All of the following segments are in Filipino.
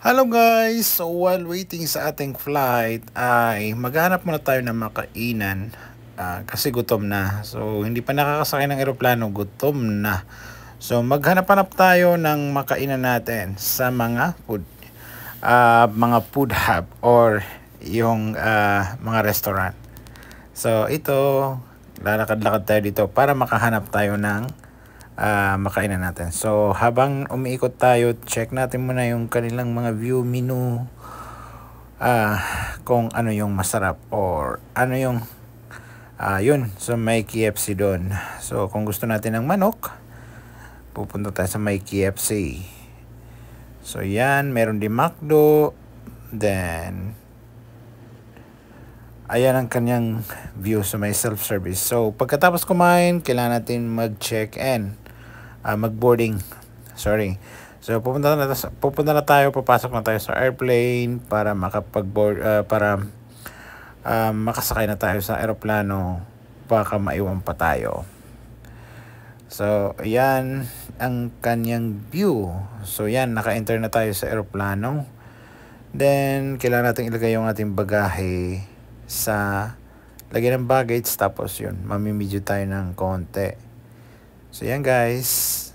Hello guys! So while waiting sa ating flight ay maghanap muna tayo ng makainan kasi gutom na. So hindi pa nakakasakay ng eroplano, gutom na. So maghanap-hanap tayo ng makainan natin sa mga food hub or yung mga restaurant. So ito, lalakad-lakad tayo dito para makahanap tayo ng makainan natin. So habang umiikot tayo, check natin muna yung kanilang mga view menu, kung ano yung masarap or ano yung yun. So may KFC doon. So kung gusto natin ng manok, pupunta tayo sa may KFC. So yan, meron din McDo. Then ayan ang kanyang view sa may self-service. So pagkatapos kumain, kailangan natin mag-check-in, mag-boarding. Sorry. So pupunta na tayo, papasok na tayo sa airplane para makapag-board, para makasakay na tayo sa eroplano, baka maiwan pa tayo. So ayan ang kanyang view. So yan, naka-enter na tayo sa eroplano. Then kailangan natin ilagay yung ating bagahe sa lagyan ng baggage, tapos yun, mamimidyo tayo ng konti. So yan guys,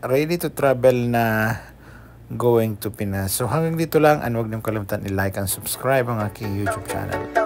ready to travel na going to Pinas. So hanggang dito lang, and huwag niyong kalimutan i-like and subscribe ang aking YouTube channel.